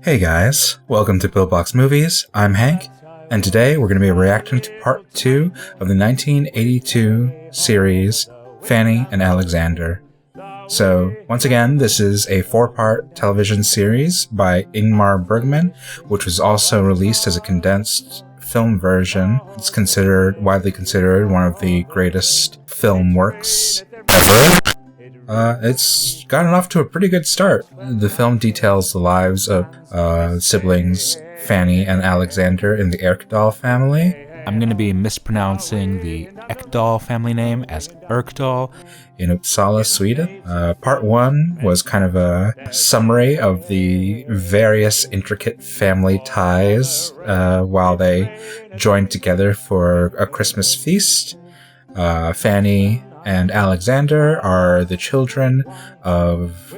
Hey guys, welcome to Pillbox Movies. I'm Hank, and today we're going to be reacting to part 2 of the 1982 series Fanny and Alexander. So, once again, this is a 4-part television series by Ingmar Bergman, which was also released as a condensed film version. It's widely considered one of the greatest film works ever. It's gotten off to a pretty good start. The film details the lives of siblings Fanny and Alexander in the Erkdal family. I'm going to be mispronouncing the Ekdal family name as Erkdal. In Uppsala, Sweden. Part 1 was kind of a summary of the various intricate family ties while they joined together for a Christmas feast. Fanny and Alexander are the children of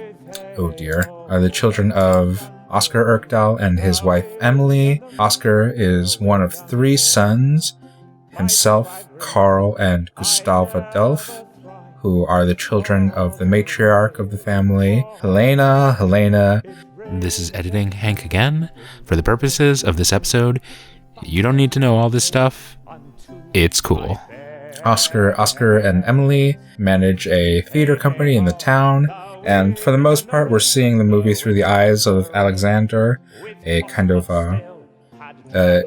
Oscar Erkdal and his wife Emilie. Oscar is one of 3 sons, himself, Carl, and Gustav Adolf, who are the children of the matriarch of the family, Helena. This is Editing Hank again. For the purposes of this episode, you don't need to know all this stuff. It's cool. Oscar and Emilie manage a theater company in the town, and for the most part we're seeing the movie through the eyes of Alexander, a kind of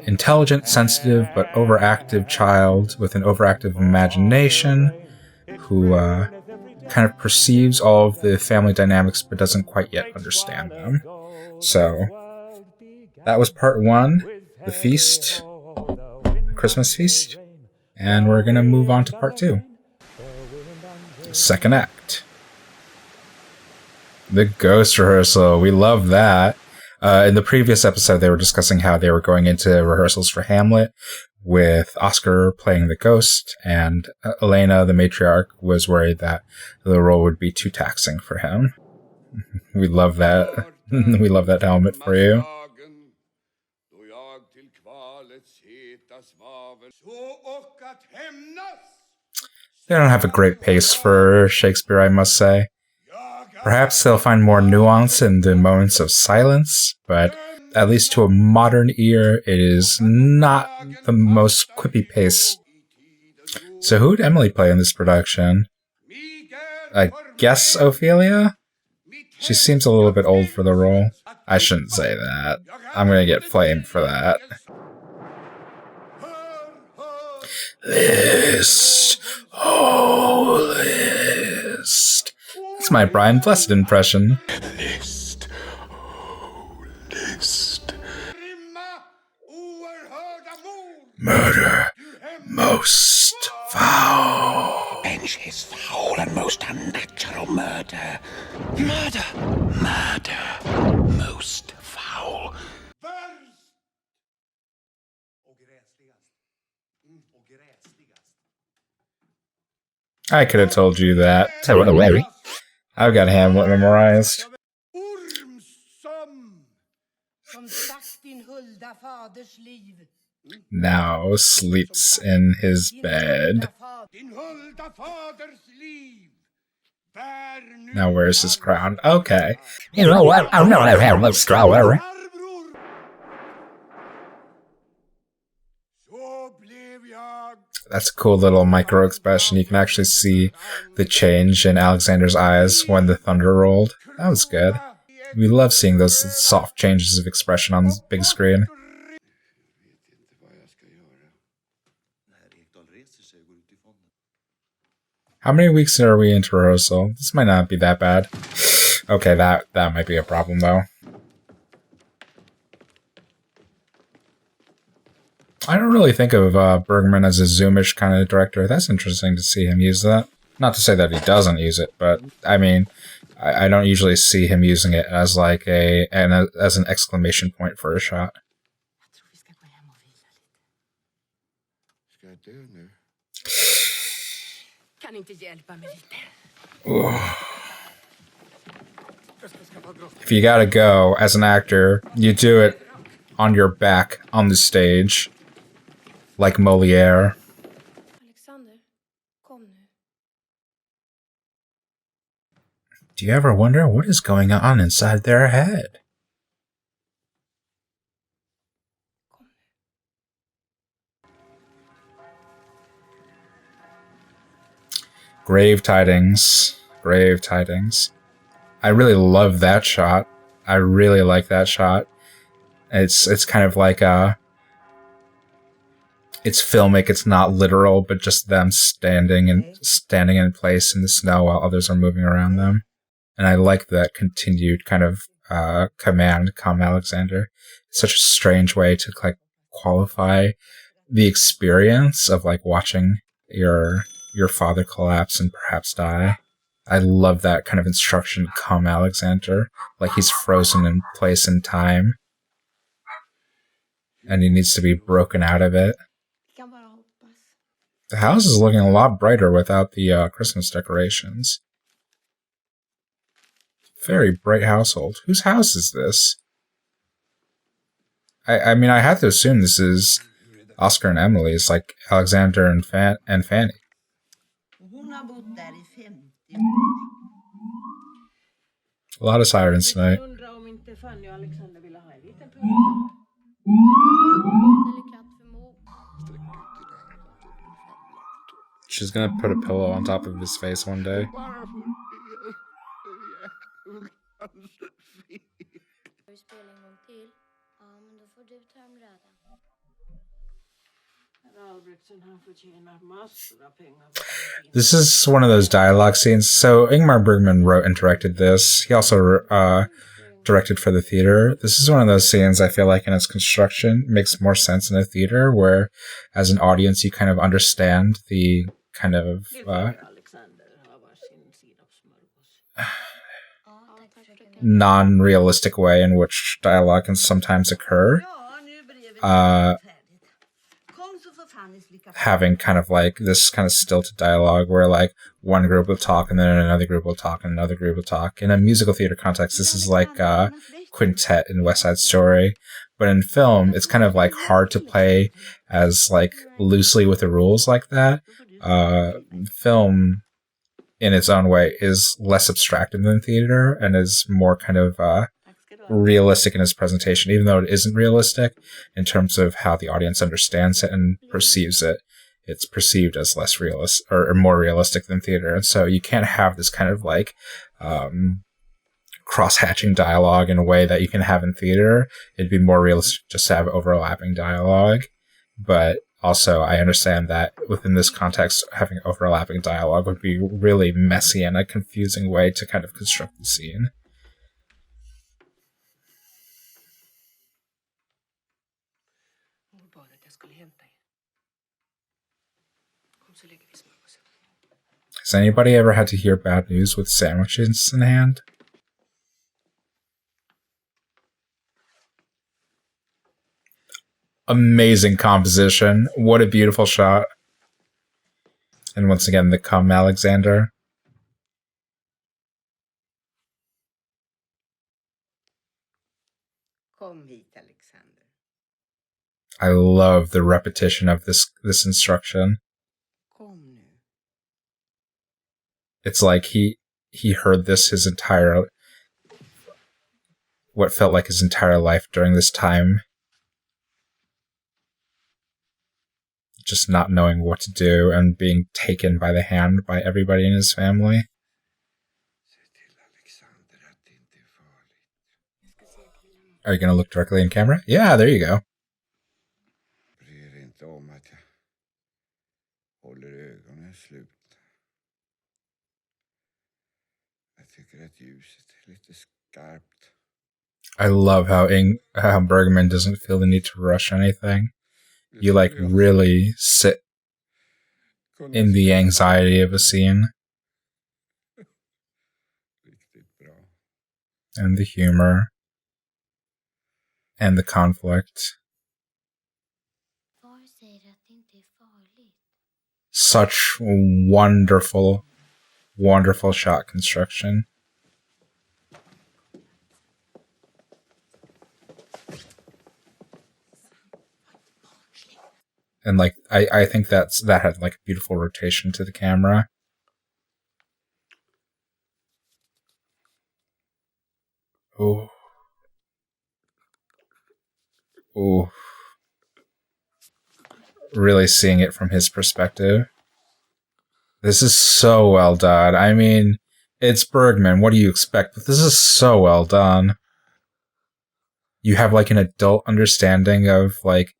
intelligent, sensitive, but overactive child with an overactive imagination who kind of perceives all of the family dynamics but doesn't quite yet understand them. So, that was part 1, the feast, the Christmas feast. And we're going to move on to part 2. Second act. The ghost rehearsal. We love that. In the previous episode, they were discussing how they were going into rehearsals for Hamlet with Oscar playing the ghost, and Elena, the matriarch, was worried that the role would be too taxing for him. We love that. We love that helmet for you. They don't have a great pace for Shakespeare, I must say. Perhaps they'll find more nuance in the moments of silence, but at least to a modern ear, it is not the most quippy pace. So who would Emilie play in this production? I guess Ophelia? She seems a little bit old for the role. I shouldn't say that. I'm gonna get flamed for that. List. Oh, list. That's my Brian Blessed impression. List. Oh, list. Murder. Most foul. Avenge his foul and most unnatural murder. Murder. Most foul. I could have told you that. I've got Hamlet memorized. Now sleeps in his bed. Now where's his crown? Okay. You know what? I'm not a Hamlet scholar. That's a cool little micro expression. You can actually see the change in Alexander's eyes when the thunder rolled. That was good. We love seeing those soft changes of expression on the big screen. How many weeks are we into rehearsal? This might not be that bad. Okay, that might be a problem though. I don't really think of Bergman as a zoomish kind of director. That's interesting to see him use that. Not to say that he doesn't use it, but I mean, I don't usually see him using it as like as an exclamation point for a shot. If you gotta go as an actor, you do it on your back on the stage. Like Molière. Do you ever wonder what is going on inside their head? Grave tidings. Grave tidings. I really love that shot. I really like that shot. It's kind of like it's filmic. It's not literal, but just them standing in place in the snow while others are moving around them. And I like that continued kind of command, "Come, Alexander." It's such a strange way to like qualify the experience of like watching your father collapse and perhaps die. I love that kind of instruction, "Come, Alexander," like he's frozen in place in time, and he needs to be broken out of it. The house is looking a lot brighter without the Christmas decorations. Very bright household. Whose house is this? I mean, I have to assume this is Oscar and Emilie. Like Alexander and Fanny. A lot of sirens tonight. She's gonna put a pillow on top of his face one day. This is one of those dialogue scenes. So Ingmar Bergman wrote and directed this. He also directed for the theater. This is one of those scenes I feel like in its construction makes more sense in a theater, where as an audience you kind of understand the kind of non-realistic way in which dialogue can sometimes occur. Having kind of like this kind of stilted dialogue where like one group will talk and then another group will talk and another group will talk. In a musical theater context, this is like quintet in West Side Story. But in film, it's kind of like hard to play as like loosely with the rules like that. Film in its own way is less abstracted than theater and is more kind of realistic in its presentation, even though it isn't realistic in terms of how the audience understands it and perceives it. It's perceived as less realistic or more realistic than theater. And so you can't have this kind of like cross-hatching dialogue in a way that you can have in theater. It'd be more realistic just to have overlapping dialogue. But also, I understand that within this context, having overlapping dialogue would be really messy and a confusing way to kind of construct the scene. Has anybody ever had to hear bad news with sandwiches in hand? Amazing composition. What a beautiful shot. And once again, the "Come, Alexander." I love the repetition of this instruction. It's like he heard this what felt like his entire life during this time. Just not knowing what to do and being taken by the hand by everybody in his family. Are you going to look directly in camera? Yeah, there you go. I love how Bergman doesn't feel the need to rush anything. You like really sit in the anxiety of a scene. And the humor. And the conflict. Such wonderful, wonderful shot construction. And like I think that had like a beautiful rotation to the camera. Oh. Oh. Really seeing it from his perspective. This is so well done. I mean, it's Bergman. What do you expect? But this is so well done. You have like an adult understanding of like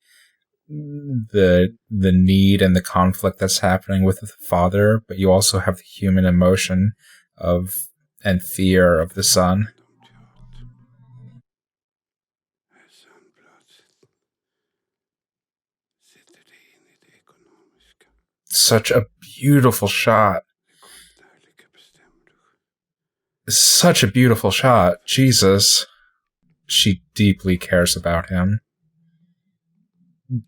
the need and the conflict that's happening with the father, but you also have the human emotion of and fear of the son. Such a beautiful shot. Such a beautiful shot. Jesus. She deeply cares about him.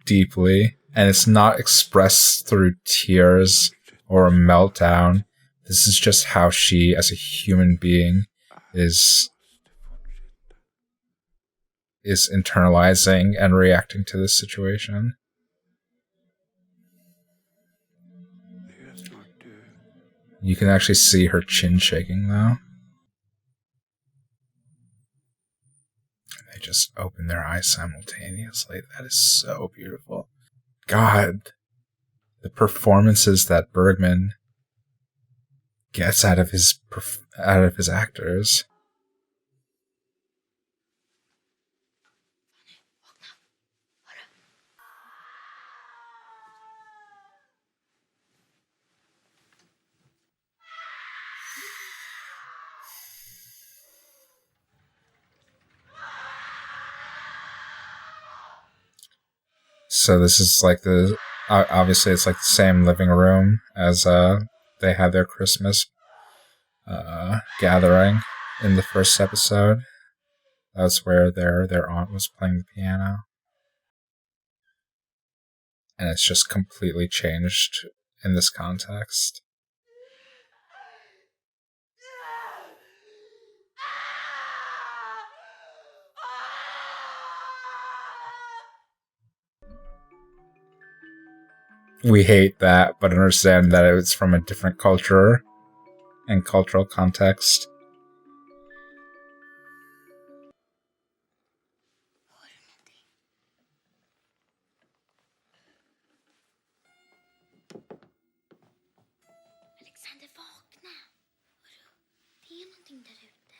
Deeply. And it's not expressed through tears or a meltdown. This is just how she, as a human being, is internalizing and reacting to this situation. You can actually see her chin shaking, though. They just open their eyes simultaneously. That is so beautiful. God, the performances that Bergman gets out of his actors. So this is like obviously it's like the same living room as they had their Christmas gathering in the first episode. That's where their aunt was playing the piano. And it's just completely changed in this context. We hate that, but understand that it's from a different culture and cultural context.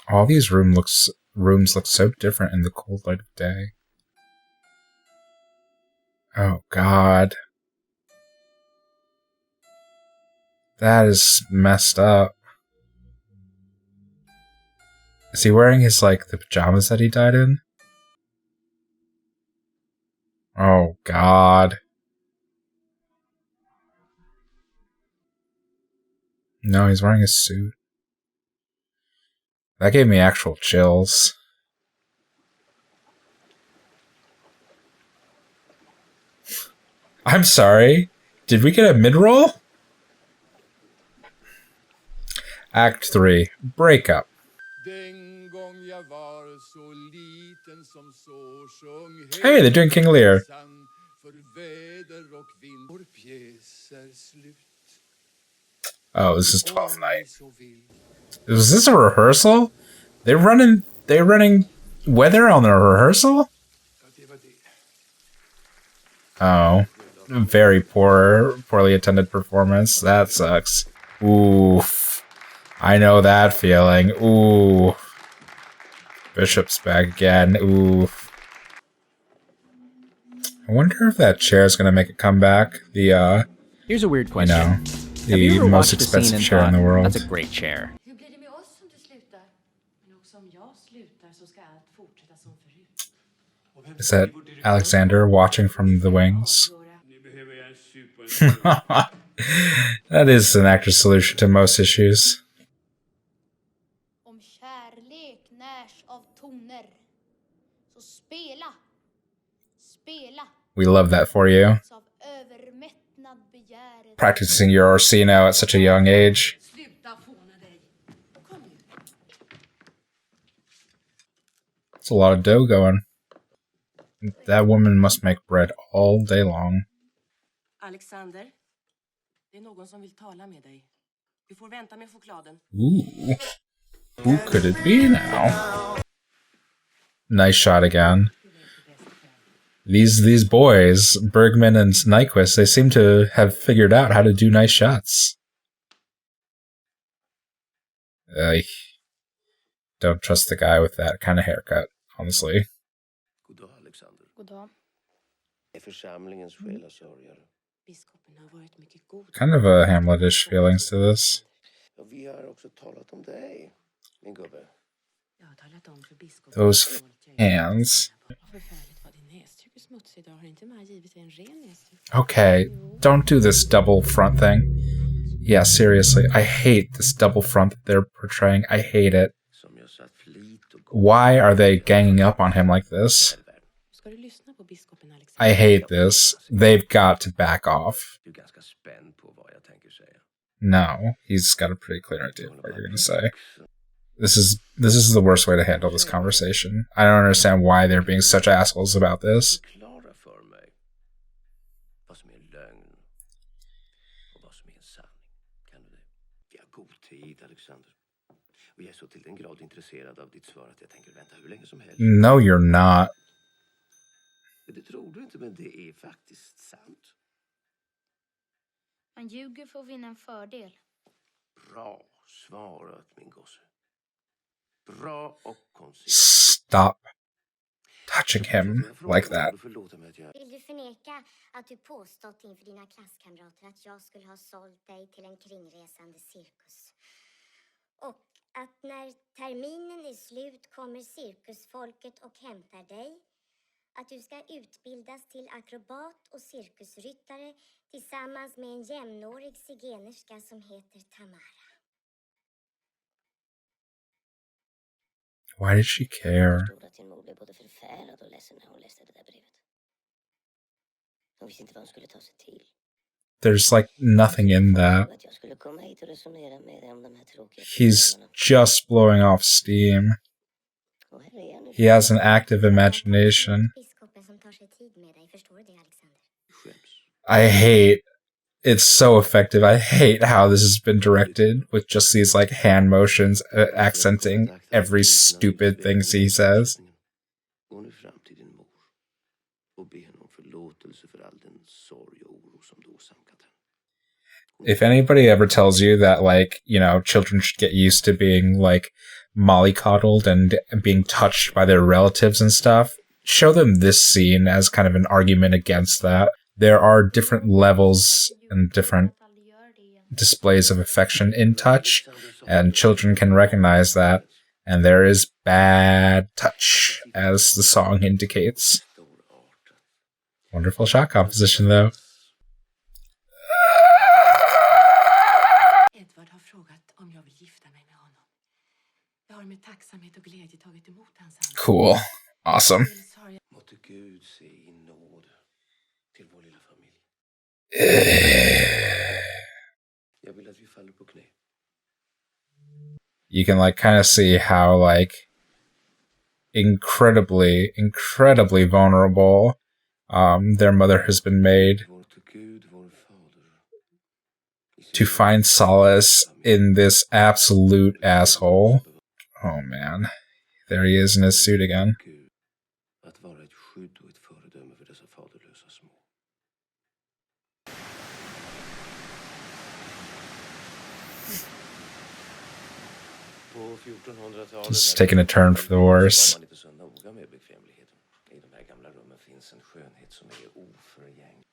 All these rooms look so different in the cold light of day. Oh God. That is messed up. Is he wearing his, like, the pajamas that he died in? Oh, God. No, he's wearing a suit. That gave me actual chills. I'm sorry. Did we get a mid-roll? Act 3. Breakup. Hey, they're doing King Lear. Oh, this is 12th night. Was this a rehearsal? They're running weather on their rehearsal? Oh. Very poorly attended performance. That sucks. Oof. I know that feeling. Ooh. Bishop's back again. Oof. I wonder if that chair is gonna make a comeback. Here's a weird question. The most expensive chair in the world. That's a great chair. Is that Alexander watching from the wings? That is an actor's solution to most issues. We love that for you. Practicing your Orsino at such a young age. It's a lot of dough going. That woman must make bread all day long. Alexander, det är någon som vill tala med dig. Du får vänta med chokladen. Ooh. Who could it be now? Nice shot again. These boys, Bergman and Nyquist, they seem to have figured out how to do nice shots. Don't trust the guy with that kind of haircut, honestly. Goddag, Alexander. Goddag. Är församlingens själasörjare. Biskopen har varit mycket god. Kind of a Hamletish feelings to this. Ja, vi har också talat om dig, min gubbe. Jag har talat om för biskopen. Those hands. Förfärligt vad din näsduk är smutsig idag. Har inte Maja givit dig en ren näsduk? Okay, don't do this double front thing. Yeah, seriously, I hate this double front that they're portraying. I hate it. Som jag satt flit och Why are they ganging up on him like this? Ska du lyssna på biskopen Alexander? I hate this. They've got to back off. Du är ganska spänd på vad jag tänker säga. No, he's got a pretty clear idea of what you're going to say. This is the worst way to handle this conversation. I don't understand why they're being such assholes about this. Förklara för mig vad som är lögn och vad som är en sanning. Kan du det? Vi har god tid, Alexander. Och jag är så till den grad intresserad av ditt svar att jag tänker vänta hur länge som helst. No, you're not. Det tror du inte, men det är faktiskt sant. Man ljuger för att vinna en fördel. Bra svarat, min gosse. Bra och koncist. Stop touching him like that. Vill du förneka att du påstått inför dina klasskamrater att jag skulle ha sålt dig till en kringresande cirkus? Och att när terminen är slut kommer cirkusfolket och hämtar dig? Att du ska utbildas till akrobat och cirkusryttare tillsammans med en jämnårig zigenerska som heter Tamara. Why did she care? Jag förstod att din mor blev både förfärad och ledsen när hon läste det där brevet. Hon visste inte vad hon skulle ta sig till. There's like nothing in that. Att jag skulle komma hit och resonera med dig om de här tråkiga He's problemen. just blowing off steam. Och här är jag nu. He has an active imagination. Biskopen som tar sig tid med dig, förstår du det, Alexander? I hate it's so effective. I hate how this has been directed with just these like hand motions accenting every stupid thing he says. Gå nu fram till din mor och be henne om förlåtelse för all den sorg och oro som du åsamkat henne. If anybody ever tells you that, like, you know, children should get used to being like mollycoddled and being touched by their relatives and stuff, show them this scene as kind of an argument against that. There are different levels and different displays of affection in touch, and children can recognize that. And there is bad touch, as the song indicates. Wonderful shot composition, though. Edvard har frågat om jag vill gifta mig med honom. Jag har med tacksamhet och glädje tagit emot hans ansökan. Cool. Awesome. Måtte Gud se i nåd till vår lilla familj. Jag vill att vi faller på knä. You can like kind of see how like incredibly vulnerable their mother has been made to find solace in this absolute asshole. Oh man, there he is in his suit again. Att vara ett skydd och ett föredöme för dessa faderlösa små. This is taking a turn for the worse. I de här gamla rummen finns en skönhet som är oförgänglig.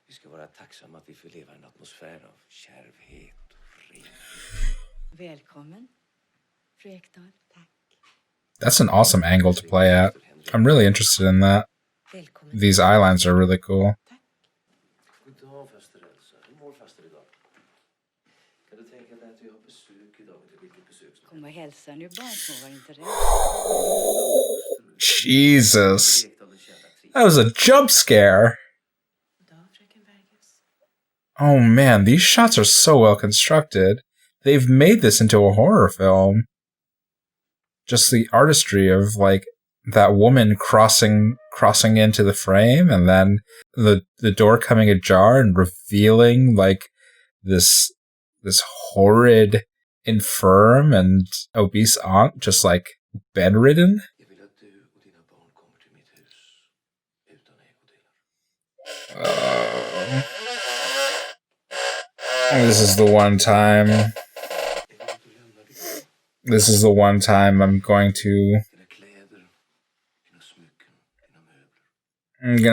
Vi ska vara tacksamma att vi får leva i en atmosfär av kärvhet och renhet. Välkommen, fru Ekdahl. Tack. That's an awesome angle to play at. I'm really interested in that. Välkommen. These eyelines are really cool. Goddag, faster Elsa. Hur mår faster idag? Kan du tänka dig att vi har besök idag? Vilket besök? Kom och hälsa nu barn som var inte rädd. Jesus. That was a jump scare. Goddag, fröken Vergerus. Oh man, these shots are so well constructed. They've made this into a horror film. Just the artistry of like that woman crossing into the frame, and then the door coming ajar and revealing like this horrid, infirm and obese aunt just like bedridden. Jag vill att du och dina barn kommer till mitt hus utan ägodelar. This is the one time. Jag vill att du lämnar This is the one time I'm going to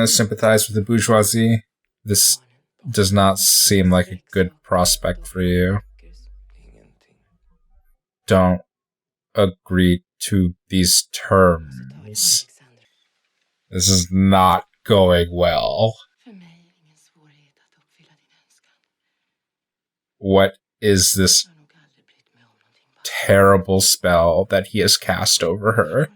sympathize with the bourgeoisie. This does not seem like a good prospect for you. Don't agree to these terms. This is not going well. What is this terrible spell that he has cast over her?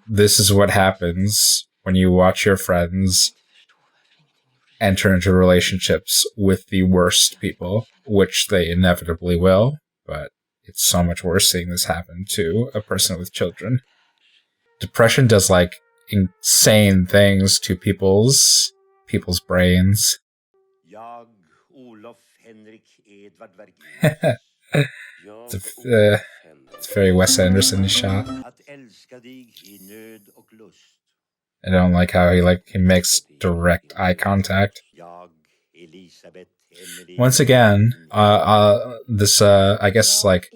This is what happens when you watch your friends enter into relationships with the worst people, which they inevitably will, but it's so much worse seeing this happen to a person with children. Depression does, like, insane things to people's brains. It's very Wes Anderson shot. I don't like how he makes direct eye contact. Once again, this I guess like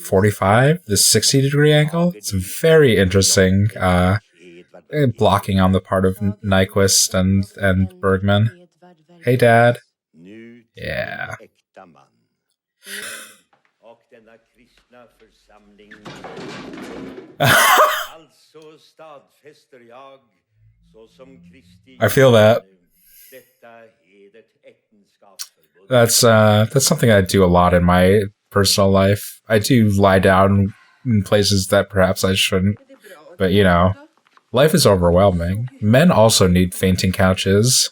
45, this 60-degree angle. It's very interesting. Blocking on the part of Nyquist and Bergman. Hey, Dad. Yeah. I feel that. That's something I do a lot in my personal life. I do lie down in places that perhaps I shouldn't. But, you know, life is overwhelming. Men also need fainting couches.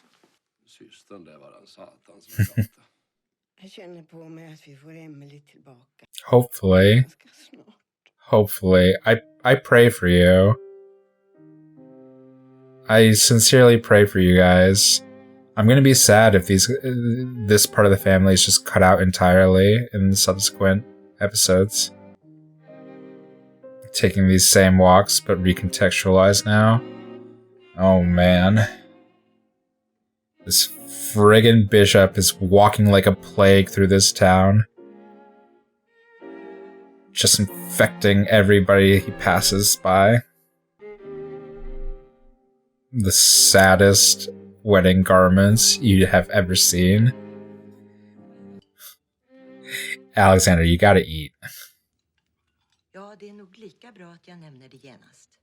Hopefully. I pray for you. I sincerely pray for you guys. I'm going to be sad if this part of the family is just cut out entirely in the subsequent episodes. Taking these same walks, but recontextualized now. Oh man. This friggin' bishop is walking like a plague through this town. Just infecting everybody he passes by. The saddest wedding garments you have ever seen. Alexander, you gotta eat.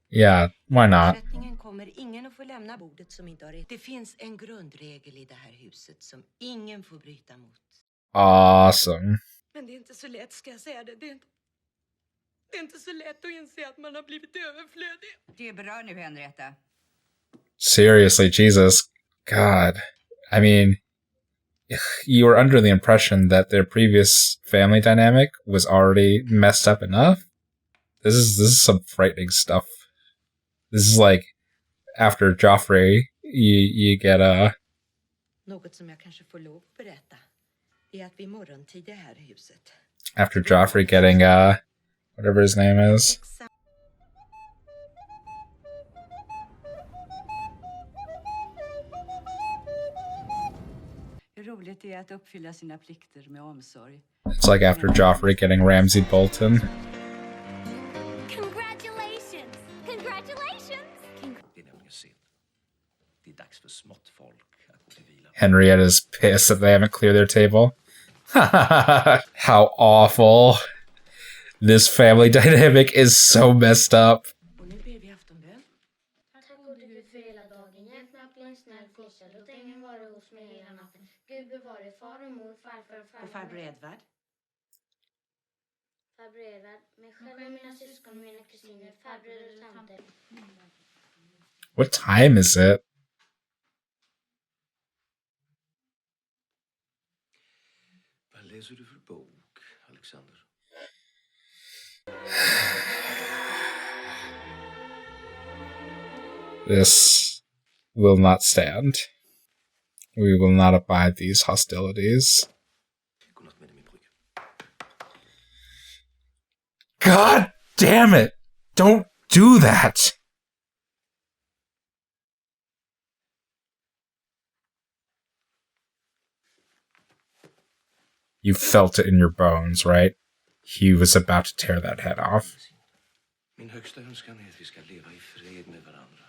Yeah, why not? Awesome. Seriously, Jesus. God. I mean, you were under the impression that their previous family dynamic was already messed up enough? This is some frightening stuff. This is like, after Joffrey, you get after Joffrey getting, whatever his name is. It's like after Joffrey getting Ramsay Bolton. Congratulations! Congratulations! Henrietta's pissed that they haven't cleared their table. How awful. This family dynamic is so messed up. What time is it? This will not stand. We will not abide these hostilities. God damn it! Don't do that! you felt it in your bones, right? He was about to tear that head off. Min högsta önskan är att vi ska leva i fred med varandra.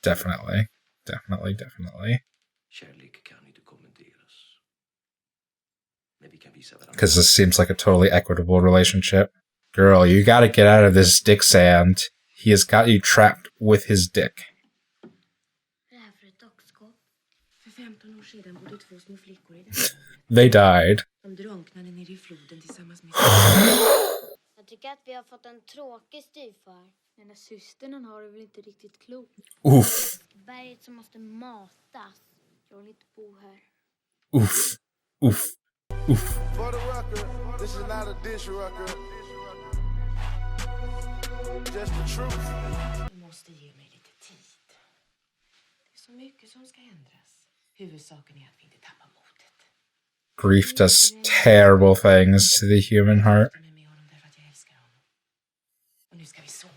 Definitely. Definitely. Kärlek kan inte kommenteras. Men vi kan visa varandra. Because this seems like a totally equitable relationship. Girl, you gotta get out of this dick sand. He has got you trapped with his dick. För 15 år sedan bodde 2 små flickor i det. They died. De drunknade ner i floden tillsammans med Jag tycker att vi har fått en tråkig styvfar. Den där systern har det väl inte riktigt klokt. Oof. Berget som måste matas. Jag vill inte bo här. Oof. Oof. Oof. For the record, this is not a dish record. Just the truth. Du måste ge mig lite tid. Det är så mycket som ska ändras. Huvudsaken är att vi inte tappar modet. Grief does terrible things to the human heart. Jag är med honom därför att jag älskar honom. Och nu ska vi sova.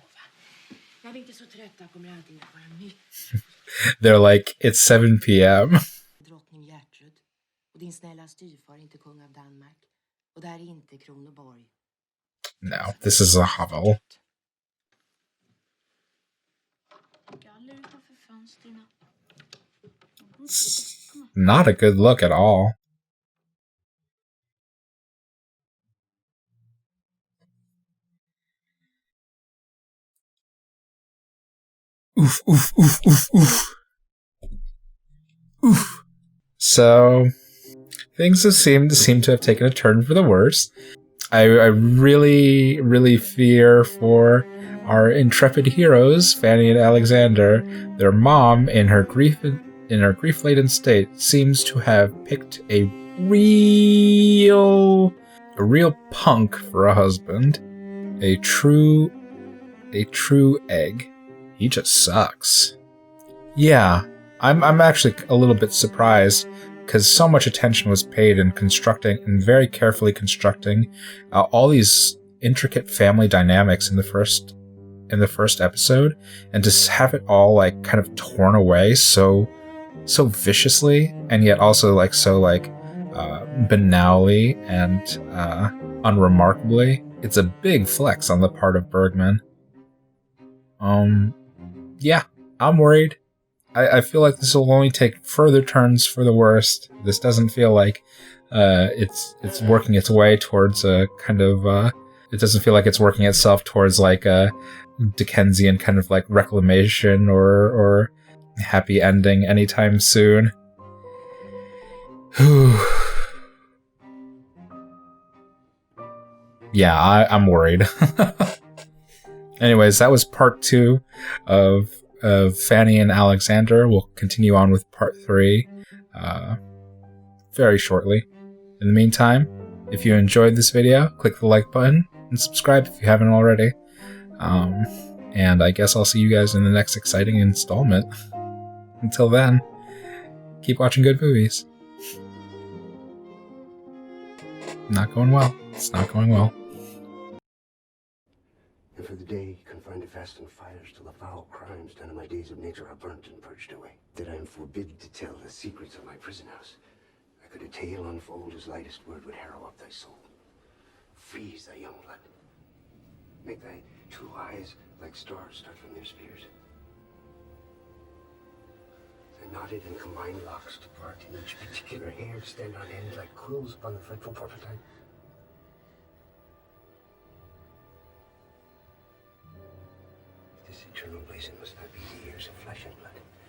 När vi inte är så trötta kommer allting att vara mycket. They're like, it's 7 p.m. Drottning Gertrud. Och din snälla styvfar är inte kung av Danmark. Och det här är inte Kronoborg. No, this is a hovel. Galler utanför fönstren. Not a good look at all. Oof, oof, oof, oof, oof. Oof. So, things seem to have taken a turn for the worse. I really fear for our intrepid heroes, Fanny and Alexander. Their mom, in her grief-laden state, seems to have picked a real punk for a husband. A true egg. He just sucks. Yeah, I'm actually a little bit surprised because so much attention was paid in constructing and very carefully constructing all these intricate family dynamics in the first episode, and to have it all like kind of torn away so viciously, and yet also like so like banally and unremarkably. It's a big flex on the part of Bergman. Yeah, I'm worried. I feel like this will only take further turns for the worst. This doesn't feel like it's working its way towards a kind of it doesn't feel like it's working itself towards like a Dickensian kind of like reclamation or happy ending anytime soon. Yeah, I'm worried. Anyways, that was part 2 of Fanny and Alexander. We'll continue on with part 3 very shortly. In the meantime, if you enjoyed this video, click the like button and subscribe if you haven't already. And I guess I'll see you guys in the next exciting installment. Until then, keep watching good movies. Not going well. It's not going well. And for the day, confined to fasting fires till the foul crimes done in my days of nature are burnt and purged away. That I am forbid to tell the secrets of my prison house. I could a tale unfold whose lightest word would harrow up thy soul. Freeze thy young blood. Make thy true eyes like stars start from their spheres. The knotted and combined locks depart, and each particular hair stand on end like quills upon the fretful porpentine. This eternal blazon must not be the years of flesh and blood.